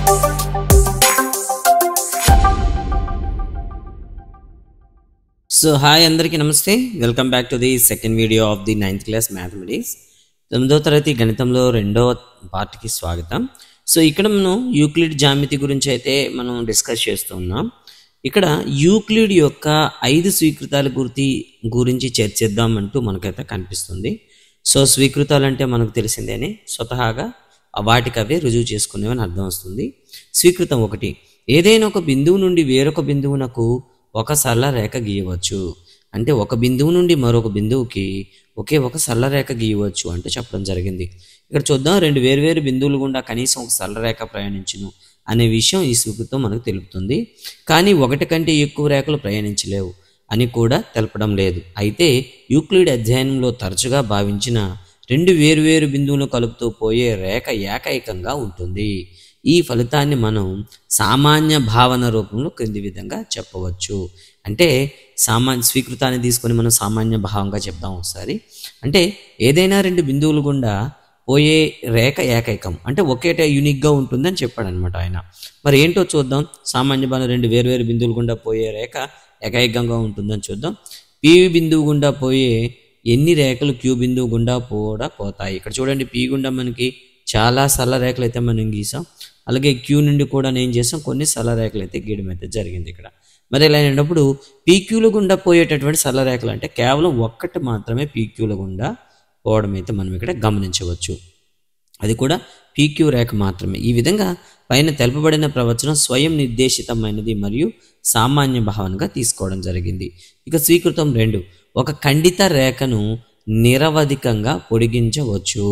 So hi అందరికీ నమస్తే, welcome back to the second video of the 9th class mathematics. 9వ తరగతి గణితంలో రెండవ పార్ట్కి స్వాగతం. సో ఇక్కడ మనం యూక్లిడ్ జ్యామితి గురించి అయితే మనం డిస్కస్ చేస్తున్నాం. ఇక్కడ యూక్లిడ్ యొక్క 5 స్వీకృతాల గురించి చర్చిద్దామంటూ మనకైతే కనిపిస్తుంది. సో స్వీకృతాలు అంటే మనకు తెలిసిందేనే, స్వతహాగా వాటికి అవే రుజువు చేసుకునేవని అర్థం వస్తుంది. స్వీకృతం 1, ఏదైనా ఒక బిందువు నుండి వేరొక బిందువునకు ఒక సరళ రేఖ గీయవచ్చు. అంటే ఒక బిందువు నుండి మరొక బిందువుకి ఒకే ఒక సరళ రేఖ గీయవచ్చు అంటూ చెప్పడం జరిగింది. ఇక్కడ చూద్దాం, 2 వేర్వేరు బిందువులు గుండా కనీసం ఒక సరళ రేఖ ప్రయాణించును అనే విషయం ఈ సూక్తితో మనకు తెలుపుతుంది. కానీ 1 కంటే ఎక్కువ రేఖలు ప్రయాణించలేవు అని కూడా తెలపడం లేదు. అయితే యూక్లిడ్ అధ్యయనంలో తరచుగా భావించిన 2 వేర్వేరు బిందువులను కలుపుతూ పోయే రేఖ ఏకైకంగా ఉంటుంది. ఈ ఫలితాన్ని మనం సామాన్య భావన రూపంలో క్రింది విధంగా చెప్పవచ్చు. అంటే స్వీకృతాన్ని తీసుకొని మనం సామాన్య భావంగా చెప్దాం ఒకసారి. అంటే ఏదైనా 2 బిందువులు గుండా పోయే రేఖ ఏకైకం, అంటే ఒకేటే యూనిక్గా ఉంటుందని చెప్పాడు అనమాట ఆయన. మరి ఏంటో చూద్దాం. సామాన్య భావన 2 వేర్వేరు బిందువులు గుండా పోయే రేఖ ఏకైకంగా ఉంటుందని చూద్దాం. పి బిందువు గుండా పోయే ఎన్ని రేఖలు క్యూ బిందువు గుండా కూడా పోతాయి. ఇక్కడ చూడండి, పి గుండా మనకి చాలా సరళ రేఖలు అయితే మనం గీసాం, అలాగే క్యూ నుండి కూడా నేను చేసాం కొన్ని సరళ రేఖలు అయితే గీయడం అయితే జరిగింది ఇక్కడ. మరి ఇలా అయినప్పుడు పీక్యూల గుండా పోయేటటువంటి సరళ రేఖలు అంటే కేవలం 1 మాత్రమే పీక్యూల గుండా పోవడం అయితే మనం ఇక్కడ గమనించవచ్చు. అది కూడా పీక్యూ రేఖ మాత్రమే. ఈ విధంగా పైన తెలుపబడిన ప్రవచనం స్వయం నిర్దేశితమైనది మరియు సామాన్య భావనగా తీసుకోవడం జరిగింది. ఇక స్వీకృతం 2, ఒక ఖండిత రేఖను నిరవధికంగా పొడిగించవచ్చు.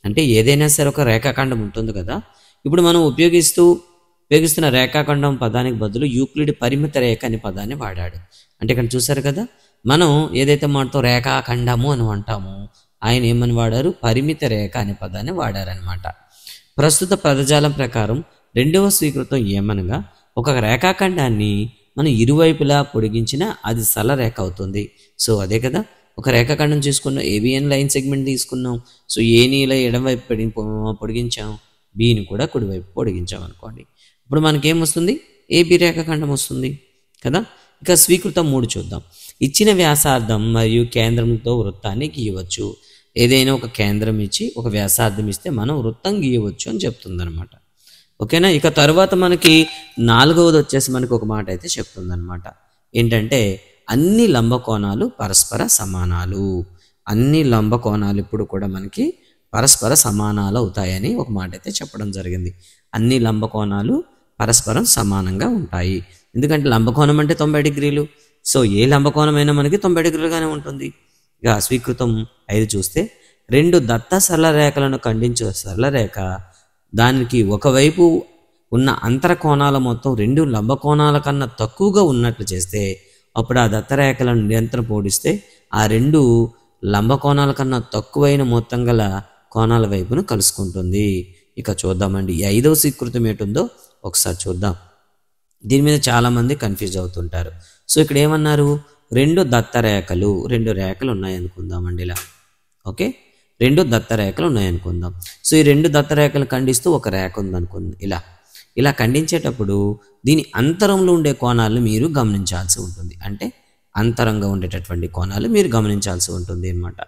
అంటే ఏదైనా సరే ఒక రేఖాఖండం ఉంటుంది కదా, ఇప్పుడు మనం ఉపయోగిస్తున్న రేఖాఖండం పదానికి బదులు యూక్లిడ్ పరిమిత రేఖ అనే పదాన్ని వాడాడు. అంటే ఇక్కడ చూసారు కదా, మనం ఏదైతే మాటతో రేఖాఖండము అని అంటామో ఆయన ఏమని వాడారు, పరిమిత రేఖ అనే పదాన్ని వాడారనమాట. ప్రస్తుత పదజాలం ప్రకారం 2వ స్వీకృతం ఏమనగా, ఒక రేఖాఖండాన్ని మనం ఇరువైపులా పొడిగించినా అది సరళ రేఖ అవుతుంది. సో అదే కదా, ఒక రేఖాఖండం చూసుకున్నాం, ఏబిఎన్ లైన్ సెగ్మెంట్ తీసుకున్నాం. సో ఏని ఇలా ఎడమవైపు పొడిగించాం, బిని కూడా కుడివైపు పొడిగించాం అనుకోండి. ఇప్పుడు మనకేమొస్తుంది, ఏబి రేఖాఖండం వస్తుంది కదా. ఇక స్వీకృతం 3 చూద్దాం. ఇచ్చిన వ్యాసార్థం మరియు కేంద్రంతో వృత్తాన్ని గీయవచ్చు. ఏదైనా ఒక కేంద్రం ఇచ్చి ఒక వ్యాసార్థం ఇస్తే మనం వృత్తం గీయవచ్చు అని చెప్తుంది అనమాట. ఓకేనా. ఇక తర్వాత మనకి 4వది వచ్చేసి మనకి ఒక మాట అయితే చెప్తుంది అనమాట. ఏంటంటే అన్ని లంబకోణాలు పరస్పర సమానాలు. అన్ని లంబకోణాలు ఇప్పుడు కూడా మనకి పరస్పర సమానాలు అవుతాయని ఒక మాట అయితే చెప్పడం జరిగింది. అన్ని లంబకోణాలు పరస్పరం సమానంగా ఉంటాయి. ఎందుకంటే లంబకోణం అంటే 90 డిగ్రీలు. సో ఏ లంబకోణమైనా మనకి 90 డిగ్రీలుగానే ఉంటుంది. ఇక స్వీకృతం 5 చూస్తే, 2 దత్త సరళ రేఖలను ఖండించే సరళ రేఖ దానికి ఒకవైపు ఉన్న అంతర కోణాల మొత్తం 2 లంబకోణాల కన్నా తక్కువగా ఉన్నట్లు చేస్తే అప్పుడు ఆ దత్తరేఖలను నిరంతరం పోడిస్తే ఆ 2 లంబకోణాల కన్నా తక్కువైన మొత్తం గల కోణాల వైపును కలుసుకుంటుంది. ఇక చూద్దామండి, ఈ 5వ స్వీకృతం ఏంటుందో ఒకసారి చూద్దాం. దీని మీద చాలామంది కన్ఫ్యూజ్ అవుతుంటారు. సో ఇక్కడ ఏమన్నారు, 2 దత్తరేఖలు, 2 రేఖలు ఉన్నాయనుకుందామండి ఇలా. ఓకే, 2 దత్తరేఖలు ఉన్నాయనుకుందాం. సో ఈ 2 దత్తరేఖలు ఖండిస్తూ ఒక రేఖ ఉందనుకుందాం. ఇలా ఖండించేటప్పుడు దీని అంతరంలో ఉండే కోణాలను మీరు గమనించాల్సి ఉంటుంది. అంటే అంతరంగా ఉండేటటువంటి కోణాలు మీరు గమనించాల్సి ఉంటుంది అన్నమాట.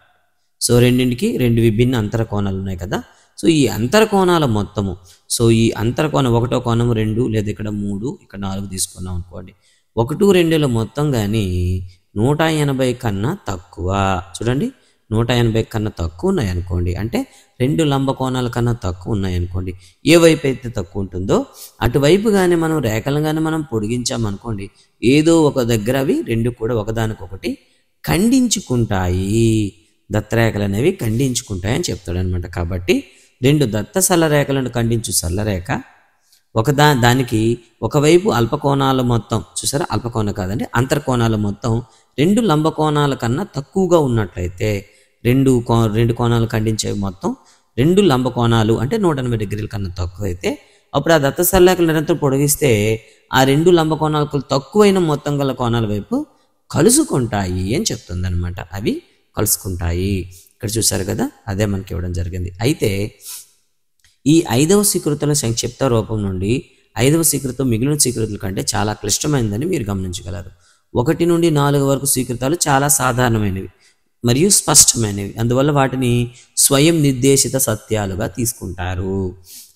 సో రెండింటికి 2 విభిన్న అంతర కోణాలు ఉన్నాయి కదా. సో ఈ అంతర కోణాల మొత్తము, సో ఈ అంతర కోణం 1వ కోణం 2 లేదా ఇక్కడ 3 ఇక్కడ 4 తీసుకున్నాం అనుకోండి. 1, 2ల మొత్తం కానీ 180 కన్నా తక్కువ. చూడండి, 180 కన్నా తక్కువ ఉన్నాయనుకోండి, అంటే 2 లంబకోణాల కన్నా తక్కువ ఉన్నాయనుకోండి. ఏ వైపు అయితే తక్కువ ఉంటుందో అటువైపు కానీ మనం రేఖలు కానీ మనం పొడిగించామనుకోండి, ఏదో ఒక దగ్గర అవి 2 కూడా ఒకదానికొకటి ఖండించుకుంటాయి. దత్తరేఖలు అనేవి ఖండించుకుంటాయని చెప్తాడనమాట. కాబట్టి 2 దత్త సరళ రేఖలను ఖండించు సరళ రేఖ దానికి ఒకవైపు అల్పకోణాల మొత్తం, చూసారా, అల్పకోణం కాదండి, అంతర్కోణాల మొత్తం 2 లంబకోణాల కన్నా తక్కువగా ఉన్నట్లయితే 2 కోణాలు ఖండించే మొత్తం 2 లంబకోణాలు అంటే 180 డిగ్రీల కన్నా తక్కువ అయితే అప్పుడు ఆ దత్త సరళ రేఖలు నిరంతరం పొడిగిస్తే ఆ 2 లంబకోణాలకు తక్కువైన మొత్తం గల కోణాల వైపు కలుసుకుంటాయి అని చెప్తుంది అనమాట. అవి కలుసుకుంటాయి. ఇక్కడ చూసారు కదా, అదే మనకి ఇవ్వడం జరిగింది. అయితే ఈ 5వ స్వీకృతుల సంక్షిప్త రూపం నుండి 5వ స్వీకృతం మిగిలిన స్వీకృతుల కంటే చాలా క్లిష్టమైనదని మీరు గమనించగలరు. 1 నుండి 4 వరకు స్వీకృతాలు చాలా సాధారణమైనవి మరియు స్పష్టమైనవి, అందువల్ల వాటిని స్వయం నిర్దేశిత సత్యాలుగా తీసుకుంటారు.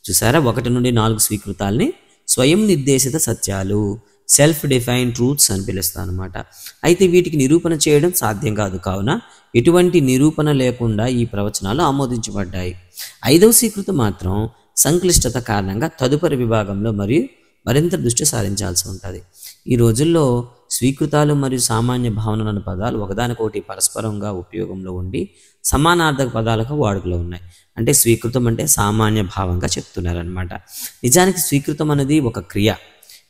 చూసారా, 1 నుండి 4 స్వీకృతాలని స్వయం నిర్దేశిత సత్యాలు, సెల్ఫ్ డిఫైన్ ట్రూత్స్ అని పిలుస్తాను అనమాట. అయితే వీటికి నిరూపణ చేయడం సాధ్యం కాదు, కావున ఎటువంటి నిరూపణ లేకుండా ఈ ప్రవచనాలు ఆమోదించబడ్డాయి. 5వ స్వీకృతి మాత్రం సంక్లిష్టత కారణంగా తదుపరి విభాగంలో మరింత దృష్టి సారించాల్సి ఉంటుంది. ఈ రోజుల్లో స్వీకృతాలు మరియు సామాన్య భావనల పదాలు ఒకదానికొకటి పరస్పరంగా ఉపయోగంలో ఉండి సమానార్థక పదాలకు వాడుకలో ఉన్నాయి. అంటే స్వీకృతం అంటే సామాన్య భావంగా చెప్తున్నారనమాట. నిజానికి స్వీకృతం అనేది ఒక క్రియ.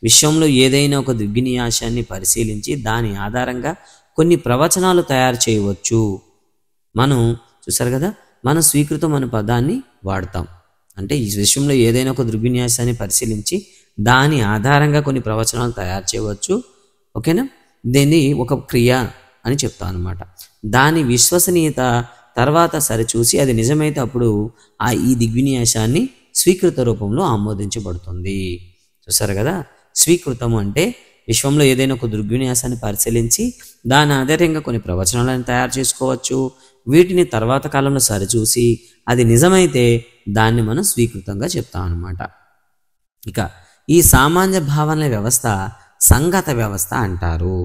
విశ్వంలో ఏదైనా ఒక దిగ్విన్యాసాన్ని పరిశీలించి దాని ఆధారంగా కొన్ని ప్రవచనాలు తయారు చేయవచ్చు. మనం చూసారు కదా, మనం స్వీకృతం అనే పదాన్ని వాడతాం. అంటే ఈ విశ్వంలో ఏదైనా ఒక దృగ్విన్యాసాన్ని పరిశీలించి దాని ఆధారంగా కొన్ని ప్రవచనాలు తయారు చేయవచ్చు. ఓకేనా, దీన్ని ఒక క్రియ అని చెప్తాం అనమాట. దాని విశ్వసనీయత తర్వాత సరిచూసి అది నిజమైతే అప్పుడు ఈ దిగ్విన్యాసాన్ని స్వీకృత రూపంలో ఆమోదించబడుతుంది. చూసారు కదా, స్వీకృతం అంటే విశ్వంలో ఏదైనా ఒక దృగ్విన్యాసాన్ని పరిశీలించి దాని ఆధారంగా కొన్ని ప్రవచనాలను తయారు చేసుకోవచ్చు. వీటిని తర్వాత కాలంలో సరిచూసి అది నిజమైతే దాన్ని మనం స్వీకృతంగా చెప్తాం అన్నమాట. ఇక ఈ సామాన్య భావనల వ్యవస్థ సంగత వ్యవస్థ అంటారు.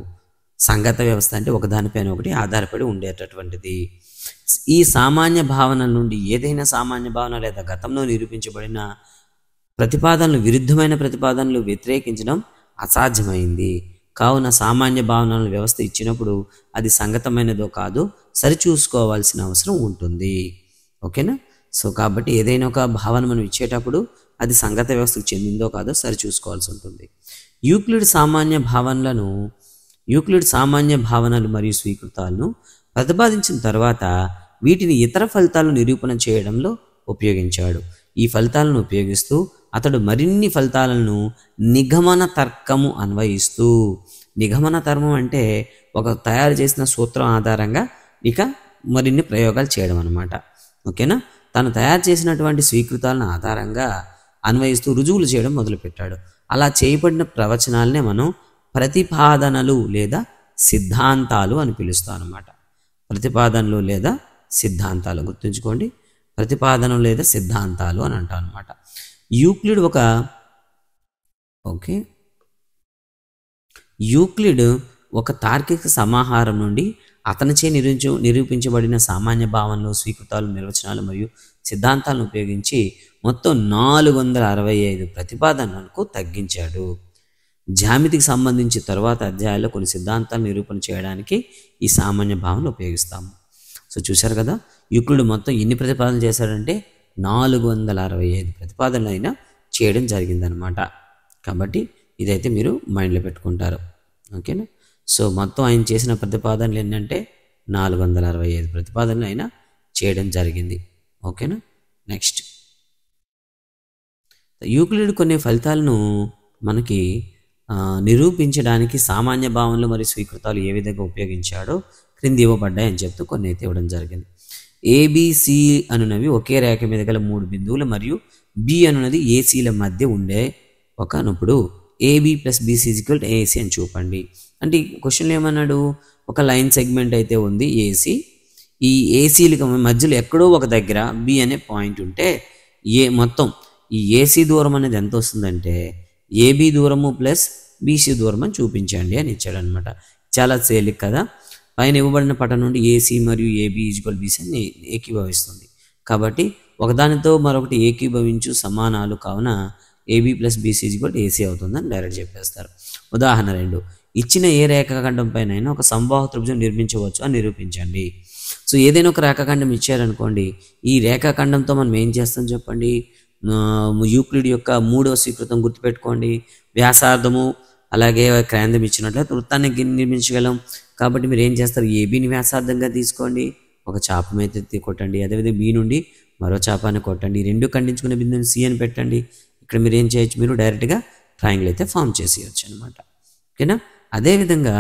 సంగత వ్యవస్థ అంటే ఒకదానిపైన ఒకటి ఆధారపడి ఉండేటటువంటిది. ఈ సామాన్య భావనల నుండి ఏదైనా సామాన్య భావన లేదా గతంలో నిరూపించబడిన ప్రతిపాదనలు విరుద్ధమైన ప్రతిపాదనలు వ్యతిరేకించడం అసాధ్యమైంది. కావున సామాన్య భావనల వ్యవస్థ ఇచ్చినప్పుడు అది సంగతమైనదో కాదో సరిచూసుకోవాల్సిన అవసరం ఉంటుంది. ఓకేనా, సో కాబట్టి ఏదైనా ఒక భావన మనం ఇచ్చేటప్పుడు అది సంగత వ్యవస్థకు చెందిందో కాదో సరిచూసుకోవాల్సి ఉంటుంది. యూక్లిడ్ సామాన్య భావనలు మరియు స్వీకృతాలను ప్రతిపాదించిన తర్వాత వీటిని ఇతర ఫలితాలను నిరూపణ చేయడంలో ఉపయోగించాడు. ఈ ఫలితాలను ఉపయోగిస్తూ అతడు మరిన్ని ఫలితాలను నిగమన తర్కము అన్వయిస్తూ, నిగమన తర్కం అంటే ఒక తయారు చేసిన సూత్రం ఆధారంగా ఇక మరిన్ని ప్రయోగాలు చేయడం అన్నమాట. ఓకేనా, తను తయారు చేసినటువంటి స్వీకృతాలను ఆధారంగా అన్వయిస్తూ రుజువులు చేయడం మొదలుపెట్టాడు. అలా చేయబడిన ప్రవచనాలనే మనం ప్రతిపాదనలు లేదా సిద్ధాంతాలు అని పిలుస్తాం అన్నమాట. ప్రతిపాదనలు లేదా సిద్ధాంతాలు గుర్తుంచుకోండి, ప్రతిపాదనలు లేదా సిద్ధాంతాలు అని అంటాం అనమాట. యూక్లిడ్ ఒక తార్కిక సమాహారం నుండి అతనిచే నిరూపించబడిన సామాన్య భావనలు, స్వీకృతాలు, నిర్వచనాలు మరియు సిద్ధాంతాలను ఉపయోగించి మొత్తం 465 ప్రతిపాదనలకు తగ్గించాడు. జ్యామితికి సంబంధించి తరువాత అధ్యాయాల్లో కొన్ని సిద్ధాంతాలు నిరూపణ చేయడానికి ఈ సామాన్య భావనలు ఉపయోగిస్తాము. సో చూశారు కదా, యూక్లిడ్ మొత్తం ఎన్ని ప్రతిపాదనలు చేశాడంటే 465 ప్రతిపాదనలు అయినా చేయడం జరిగిందనమాట. కాబట్టి ఇదైతే మీరు మైండ్లో పెట్టుకుంటారు. ఓకేనా, సో మొత్తం ఆయన చేసిన ప్రతిపాదనలు ఏంటంటే 465 ప్రతిపాదనలు అయినా చేయడం జరిగింది. ఓకేనా, నెక్స్ట్ యూక్లిడ్ కొన్ని ఫలితాలను మనకి నిరూపించడానికి సామాన్య భావనలు మరియు స్వీకృతాలు ఏ విధంగా ఉపయోగించాడో క్రింది ఇవ్వబడ్డాయి అని చెప్తూ కొన్ని అయితే ఇవ్వడం జరిగింది. ఏబిసి అనునవి ఒకే రేఖ మీద గల 3 బిందువులు మరియు బి అనున్నది ఏసీల మధ్య ఉండే ఒక నొప్పుడు AB plus BC equal to AC అని చూపండి. అంటే క్వశ్చన్లో ఏమన్నాడు, ఒక లైన్ సెగ్మెంట్ అయితే ఉంది ఏసీ, ఈ ఏసీలకు మధ్యలో ఎక్కడో ఒక దగ్గర బి అనే పాయింట్ ఉంటే మొత్తం ఈ ఏసీ దూరం అనేది ఎంత వస్తుందంటే ఏబి దూరము ప్లస్ బీసీ దూరం అని చూపించండి అని ఇచ్చాడనమాట. చాలా తేలిక కదా, పైన ఇవ్వబడిన పటం నుండి ఏసీ మరియు ఏబి ఈక్వల్ బీసీ అని ఏకీభవిస్తుంది. కాబట్టి ఒకదానితో మరొకటి ఏకీభవించు సమానాలు కావున AB plus BC equal AC అవుతుందని డైరెక్ట్ చెప్పేస్తారు. ఉదాహరణ 2, ఇచ్చిన ఏ రేఖాఖండం పైన ఒక సంబాహు త్రిభుజం నిర్మించవచ్చు అని నిరూపించండి. సో ఏదైనా ఒక రేఖాఖండం ఇచ్చారనుకోండి, ఈ రేఖాఖండంతో మనం ఏం చేస్తాం చెప్పండి. యూక్లిడ్ యొక్క 3వ స్వీకృతం గుర్తుపెట్టుకోండి, వ్యాసార్థము అలాగే కేంద్రం ఇచ్చినట్లయితే వృత్తాన్ని నిర్మించగలం. కాబట్టి మీరు ఏం చేస్తారు, ఏబీని వ్యాసార్థంగా తీసుకోండి, ఒక చాపం అయితే కొట్టండి, అదేవిధంగా బి నుండి మరో చాపాన్ని కొట్టండి, 2 ఖండించుకునే బిందువుని సి అని పెట్టండి. ఇక్కడ మీరు ఏం చేయొచ్చు, మీరు డైరెక్ట్గా ట్రయాంగిల్ అయితే ఫామ్ చేసేయచ్చు అనమాట. ఓకేనా, అదేవిధంగా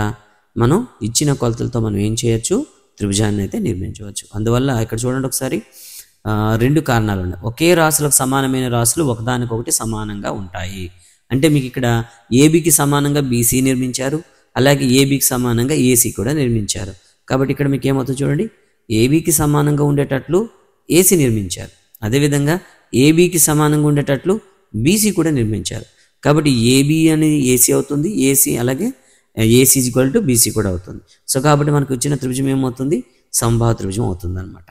మనం ఇచ్చిన కొలతలతో మనం ఏం చేయొచ్చు, త్రిభుజాన్ని అయితే నిర్మించవచ్చు. అందువల్ల ఇక్కడ చూడండి ఒకసారి, రెండు కారణాలు ఉన్నాయి. ఒకే రాశులకు సమానమైన రాశులు ఒకదానికొకటి సమానంగా ఉంటాయి. అంటే మీకు ఇక్కడ ఏబికి సమానంగా బీసీ నిర్మించారు, అలాగే ఏబికి సమానంగా ఏసీ కూడా నిర్మించారు. కాబట్టి ఇక్కడ మీకు ఏమవుతుంది చూడండి, ఏబికి సమానంగా ఉండేటట్లు ఏసీ నిర్మించారు, అదేవిధంగా ఏబికి సమానంగా ఉండేటట్లు బీసీ కూడా నిర్మించారు. కాబట్టి ఏబి అనేది ఏసీ అవుతుంది, ఏసీ అలాగే ఏసీ ఈక్వల్ టు బీసీ కూడా అవుతుంది. సో కాబట్టి మనకు వచ్చిన త్రిభుజం ఏమవుతుంది, సంభావ త్రిభుజం అవుతుంది అనమాట.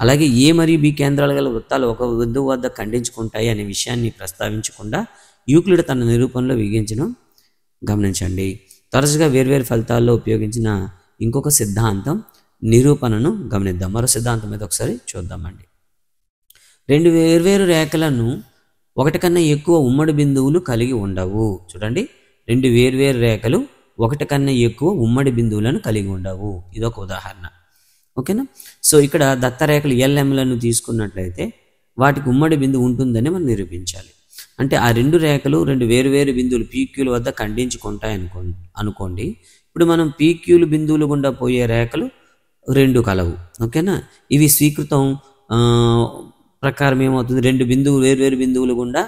అలాగే ఏ మరియు బి కేంద్రాలు గల వృత్తాలు ఒక బిందువు వద్ద ఖండించుకుంటాయి అనే విషయాన్ని ప్రస్తావించకుండా యూక్లిడ్ తన నిరూపణలో విగించడం గమనించండి. తరచుగా వేర్వేరు ఫలితాల్లో ఉపయోగించిన ఇంకొక సిద్ధాంతం నిరూపణను గమనిద్దాం. మరో సిద్ధాంతం మీద ఒకసారి చూద్దామండి. రెండు వేర్వేరు రేఖలను ఒకటి కన్నా ఎక్కువ ఉమ్మడి బిందువులు కలిగి ఉండవు. చూడండి, రెండు వేర్వేరు రేఖలు ఒకటి కన్నా ఎక్కువ ఉమ్మడి బిందువులను కలిగి ఉండవు. ఇదొక ఉదాహరణ. ఓకేనా. సో ఇక్కడ దత్తరేఖలు ఎల్ఎంలను తీసుకున్నట్లయితే వాటికి ఉమ్మడి బిందువు ఉంటుందని మనం నిరూపించాలి. అంటే ఆ రెండు రేఖలు రెండు వేరువేరు బిందువులు పీక్యూల వద్ద ఖండించుకుంటాయి అనుకోండి. ఇప్పుడు మనం పీక్యూలు బిందువులు గుండా పోయే రేఖలు రెండు కలవు. ఓకేనా. ఇవి స్వీకృతం ప్రకారం ఏమవుతుంది, రెండు వేరువేరు బిందువులు గుండా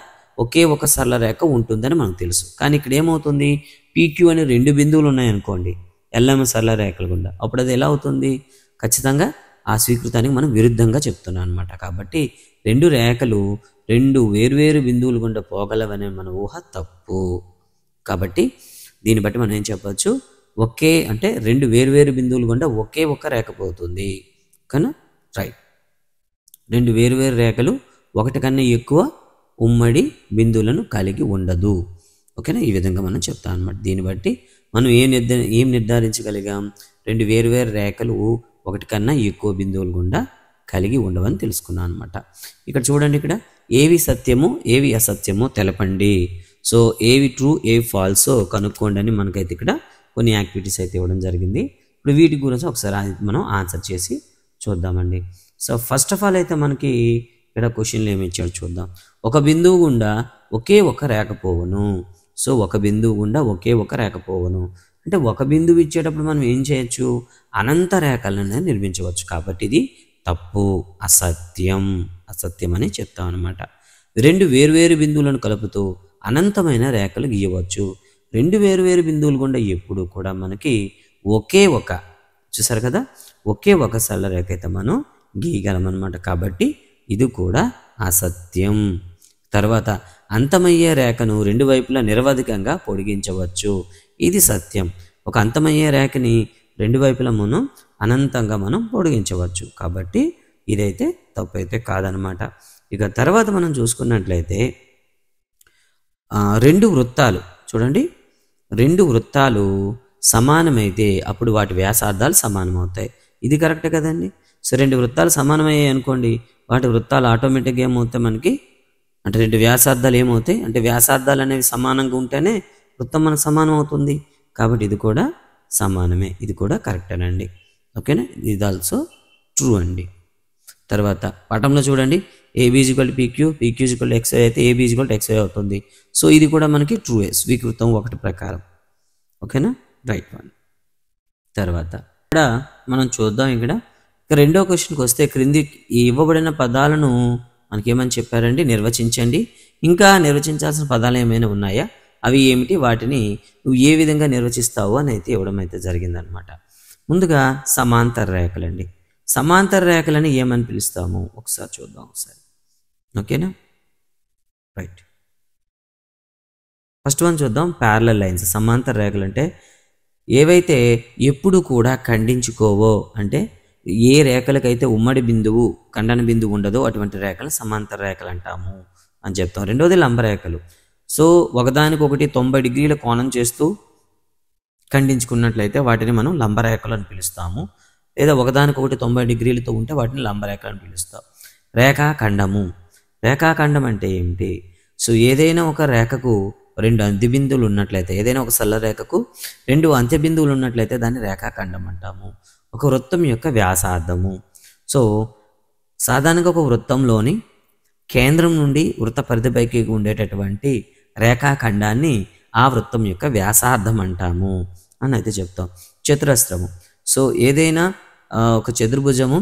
ఒకే ఒక సరళ రేఖ ఉంటుందని మనకు తెలుసు. కానీ ఇక్కడ ఏమవుతుంది, పీక్యూ అనే రెండు బిందువులు ఉన్నాయనుకోండి ఎల్ఎం సరళ రేఖల గుండా, అప్పుడు అది ఎలా అవుతుంది, ఖచ్చితంగా ఆ స్వీకృతానికి మనం విరుద్ధంగా చెప్తున్నాం అనమాట. కాబట్టి రెండు రేఖలు రెండు వేర్వేరు బిందువులు గుండా పోగలవనే మన ఊహ తప్పు. కాబట్టి దీన్ని బట్టి మనం ఏం చెప్పవచ్చు, అంటే రెండు వేర్వేరు బిందువులు గుండా ఒకే ఒక్క రేఖ పోతుంది. కానీ రైట్, రెండు వేర్వేరు రేఖలు ఒకటి కన్నా ఎక్కువ ఉమ్మడి బిందువులను కలిగి ఉండదు. ఓకేనా. ఈ విధంగా మనం చెప్తాం అనమాట. దీన్ని బట్టి మనం ఏం నిర్ధారించగలిగాం, రెండు వేర్వేరు రేఖలు ఒకటి కన్నా ఎక్కువ బిందువులు గుండా కలిగి ఉండవని తెలుసుకున్నాం అనమాట. ఇక్కడ చూడండి, ఇక్కడ ఏవి సత్యము ఏవి అసత్యమో తెలపండి. సో ఏవి ట్రూ ఏవి ఫాల్సో కనుక్కోండి అని మనకైతే ఇక్కడ కొన్ని యాక్టివిటీస్ అయితే ఇవ్వడం జరిగింది. ఇప్పుడు వీటి గురించి ఒకసారి మనం ఆన్సర్ చేసి చూద్దామండి. సో ఫస్ట్ ఆఫ్ ఆల్ అయితే మనకి ఇక్కడ క్వశ్చన్లు ఏమి ఇచ్చాడు చూద్దాం. ఒక బిందువు గుండా ఒకే ఒక రేఖ పోవును. సో ఒక బిందువు గుండా ఒకే ఒక రేఖ పోవును అంటే ఒక బిందువు ఇచ్చేటప్పుడు మనం ఏం చేయొచ్చు, అనంత రేఖలను నిర్మించవచ్చు. కాబట్టి ఇది తప్పు, అసత్యం అని చెప్తాం అనమాట. రెండు వేర్వేరు బిందువులను కలుపుతూ అనంతమైన రేఖలు గీయవచ్చు. రెండు వేర్వేరు బిందువులు గుండా ఎప్పుడు కూడా మనకి ఒకే ఒక, చూసారు కదా, ఒకే ఒక సరళ రేఖ అయితే మనం గీయగలం అనమాట. కాబట్టి ఇది కూడా అసత్యం. తర్వాత అంతమయ్యే రేఖను రెండు వైపులా నిరవధికంగా పొడిగించవచ్చు. ఇది సత్యం. ఒక అంతమయ్యే రేఖని రెండు వైపులా మనం అనంతంగా మనం పొడిగించవచ్చు. కాబట్టి ఇదైతే తప్పు అయితే కాదనమాట. ఇక తర్వాత మనం చూసుకున్నట్లయితే రెండు వృత్తాలు చూడండి, రెండు వృత్తాలు సమానమైతే అప్పుడు వాటి వ్యాసార్థాలు సమానమవుతాయి. ఇది కరెక్టే కదండి. సో రెండు వృత్తాలు సమానమయ్యాయి అనుకోండి, వాటి వృత్తాలు ఆటోమేటిక్గా ఏమవుతాయి మనకి, అంటే రెండు వ్యాసార్థాలు ఏమవుతాయి అంటే వ్యాసార్థాలు అనేవి సమానంగా ఉంటేనే వృత్తం మనకు సమానం అవుతుంది. కాబట్టి ఇది కూడా సమానమే, ఇది కూడా కరెక్టేనండి. ఓకేనా, ఇది ఆల్సో ట్రూ అండి. తర్వాత పటంలో చూడండి, AB equal PQ, PQ equal XY అయితే ఏబీ ఈక్వల్ ఎక్స్వై అవుతుంది. సో ఇది కూడా మనకి ట్రూఏ, స్వీకృతం ఒకటి ప్రకారం. ఓకేనా, రైట్ వన్. తర్వాత ఇక్కడ మనం చూద్దాం. ఇక్కడ రెండో క్వశ్చన్కి వస్తే, క్రింది ఇవ్వబడిన పదాలను మనకేమని చెప్పారండి, నిర్వచించండి. ఇంకా నిర్వచించాల్సిన పదాలు ఏమైనా ఉన్నాయా, అవి ఏమిటి, వాటిని నువ్వు ఏ విధంగా నిర్వచిస్తావు అని అయితే ఇవ్వడం అయితే జరిగిందనమాట. ముందుగా సమాంతర రేఖలండి. సమాంతర రేఖలని ఏమని పిలుస్తాము ఒకసారి చూద్దాం ఒకసారి. ఓకేనా, రైట్. ఫస్ట్ వన్ చూద్దాం, ప్యారలల్ లైన్స్. సమాంతర రేఖలు అంటే ఏవైతే ఎప్పుడు కూడా ఖండించుకోవో, అంటే ఏ రేఖలకైతే ఉమ్మడి బిందువు ఖండన బిందువు ఉండదో అటువంటి రేఖలు సమాంతర రేఖలు అంటాము అని చెప్తాం. రెండోది లంబరేఖలు. సో ఒకదానికొకటి 90 డిగ్రీల కోణం చేస్తూ ఖండించుకున్నట్లయితే వాటిని మనం లంబరేఖలు అని పిలుస్తాము. లేదా ఒకదానికొకటి 90 డిగ్రీలతో ఉంటే వాటిని లంబరేఖలు అని పిలుస్తాం. రేఖాఖండము. రేఖాఖండం అంటే ఏమిటి, సో ఏదైనా ఒక రేఖకు రెండు అంత్యబిందువులు ఉన్నట్లయితే, ఏదైనా ఒక సరళ రేఖకు రెండు అంత్యబిందువులు ఉన్నట్లయితే దాన్ని రేఖాఖండం అంటాము. ఒక వృత్తం యొక్క వ్యాసార్థము. సో సాధారణంగా ఒక వృత్తంలోని కేంద్రం నుండి వృత్త పరిధిపైకి ఉండేటటువంటి రేఖాఖండాన్ని ఆ వృత్తం యొక్క వ్యాసార్థం అంటాము అని అయితే చెప్తాం. చతురస్రము. సో ఏదైనా ఒక చతుర్భుజము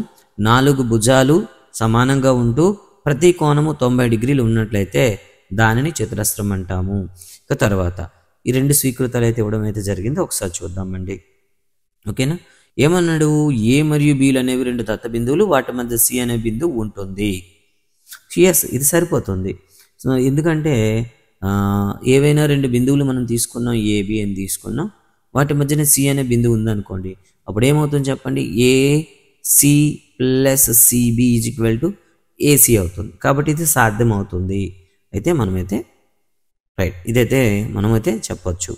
4 భుజాలు సమానంగా ఉంటూ ప్రతి కోణము 90 డిగ్రీలు ఉన్నట్లయితే దానిని చతురస్రం అంటాము. ఇక తర్వాత ఈ రెండు స్వీకృతాలు అయితే ఇవ్వడం అయితే జరిగిందో ఒకసారి చూద్దామండి. ఓకేనా, ఏమన్నాడు, ఏ మరియు బీలు అనేవి రెండు దత్త బిందువులు, వాటి మధ్య సి అనే బిందువు ఉంటుంది. ఎస్, ఇది సరిపోతుంది. సో ఎందుకంటే ఏవైనా రెండు బిందువులు మనం తీసుకున్నాం, ఏబి అని తీసుకున్నాం, వాటి మధ్యన సి అనే బిందువు ఉందనుకోండి, అప్పుడు ఏమవుతుంది చెప్పండి, AC plus CB is equal to AC అవుతుంది. కాబట్టి ఇది సాధ్యం అవుతుంది. అయితే మనమైతే రైట్, ఇదైతే మనమైతే చెప్పొచ్చు.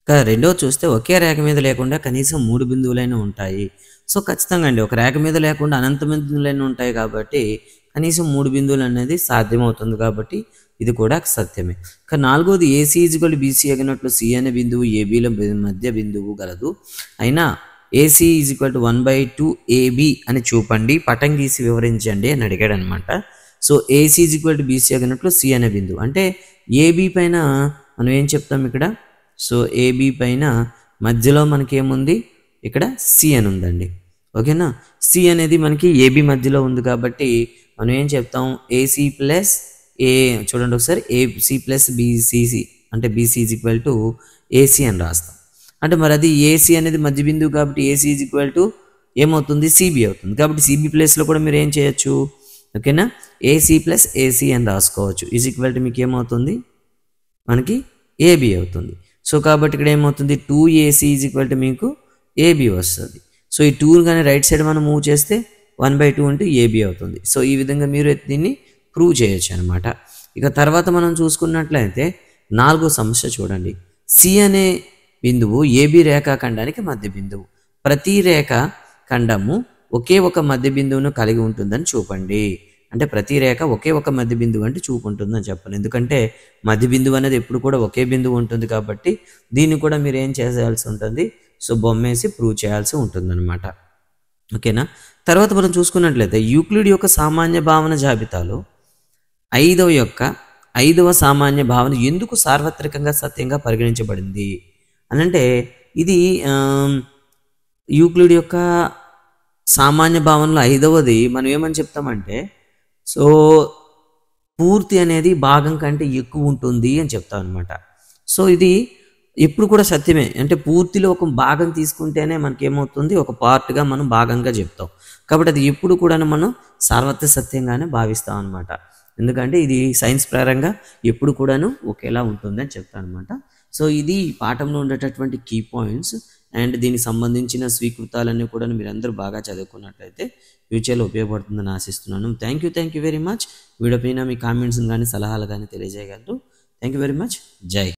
ఇక రెండోది చూస్తే ఒకే రేఖ మీద లేకుండా కనీసం 3 బిందువులైనా ఉంటాయి. సో ఖచ్చితంగా అండి, ఒక రేఖ మీద లేకుండా అనంత బిందువులైనా ఉంటాయి కాబట్టి కనీసం 3 బిందువులు అనేది సాధ్యమవుతుంది. కాబట్టి ఇది కూడా సత్యమే. ఇక నాలుగోది ఏసీ ఈజ్వల్ బీసీ అగినట్లు సి అనే బిందువు ఏబీల మధ్య బిందువు గలదు. అయినా AC is equal to 1/2 AB అని చూపండి, పటం గీసి వివరించండి అని అడిగాడు అనమాట. So AC is equal to BC అగినట్లు సి అనే బిందువు అంటే ఏబి పైన మనం ఏం చెప్తాం ఇక్కడ, సో ఏబి పైన మధ్యలో మనకేముంది, ఇక్కడ సి అని ఉందండి. ఓకేనా, సి అనేది మనకి ఏబి మధ్యలో ఉంది కాబట్టి మనం ఏం చెప్తాం, ఏసీ ప్లస్ ఏ, చూడండి ఒకసారి, ఏసీ ప్లస్ బీసీసీ అంటే BC is equal to AC అని రాస్తాం. అంటే మరి అది ఏసీ అనేది మధ్య బిందువు కాబట్టి ఏసీ ఈజ్ ఈక్వల్ టు ఏమవుతుంది, సిబి అవుతుంది. కాబట్టి సిబి ప్లేస్లో కూడా మీరు ఏం చేయొచ్చు, ఓకేనా, ఏసీ ప్లస్ ఏసీ అని రాసుకోవచ్చు. ఈజ్ ఈక్వల్ టు మీకు ఏమవుతుంది, మనకి ఏబి అవుతుంది. సో కాబట్టి ఇక్కడ ఏమవుతుంది, 2AC ఈజ్ ఈక్వల్ టు మీకు ఏబి వస్తుంది. సో ఈ 2 కానీ రైట్ సైడ్ మనం మూవ్ చేస్తే 1/2 అంటే ఏబి అవుతుంది. సో ఈ విధంగా మీరు దీన్ని ప్రూవ్ చేయొచ్చు అనమాట. ఇక తర్వాత మనం చూసుకున్నట్లయితే 4వ సమస్య చూడండి. సి అనే బిందువు ఏబి రేఖాఖండానికి మధ్య బిందువు. ప్రతి రేఖ ఖండము ఒకే ఒక మధ్య బిందువును కలిగి ఉంటుందని చూపండి. అంటే ప్రతి రేఖ ఒకే ఒక మధ్య బిందువు అంటే చూపుంటుందని చెప్పాలి. ఎందుకంటే మధ్య బిందువు అనేది ఎప్పుడు కూడా ఒకే బిందువు ఉంటుంది కాబట్టి దీన్ని కూడా మీరు ఏం చేయాల్సి ఉంటుంది, సో బొమ్మేసి ప్రూవ్ చేయాల్సి ఉంటుంది అనమాట. ఓకేనా, తర్వాత మనం చూసుకున్నట్లయితే యూక్లిడ్ యొక్క సామాన్య భావన జాబితాలో 5వ సామాన్య భావన ఎందుకు సార్వత్రికంగా సత్యంగా పరిగణించబడింది అని అంటే, ఇది యూక్లిడ్ యొక్క సామాన్య భావనలో 5వది మనం ఏమని చెప్తామంటే, సో పూర్తి అనేది భాగం కంటే ఎక్కువ ఉంటుంది అని చెప్తాం అనమాట. సో ఇది ఎప్పుడు కూడా సత్యమే. అంటే పూర్తిలో ఒక భాగం తీసుకుంటేనే మనకేమవుతుంది, ఒక పార్ట్గా మనం భాగంగా చెప్తాం. కాబట్టి అది ఎప్పుడు కూడా మనం సార్వత్రిక సత్యంగానే భావిస్తాం అనమాట. ఎందుకంటే ఇది సైన్స్ ప్రకారంగా ఎప్పుడు కూడాను ఒకేలా ఉంటుందని చెప్తాను అనమాట. సో ఇది పాఠంలో ఉండేటటువంటి కీ పాయింట్స్ అండ్ దీనికి సంబంధించిన స్వీకృతాలన్నీ కూడా మీరందరూ బాగా చదువుకున్నట్లయితే ఫ్యూచర్లో ఉపయోగపడుతుందని ఆశిస్తున్నాను. Thank you very much. వీడియో పైన మీ కామెంట్స్ కానీ సలహాలు కానీ తెలియజేయగలరు. Thank you very much. జై.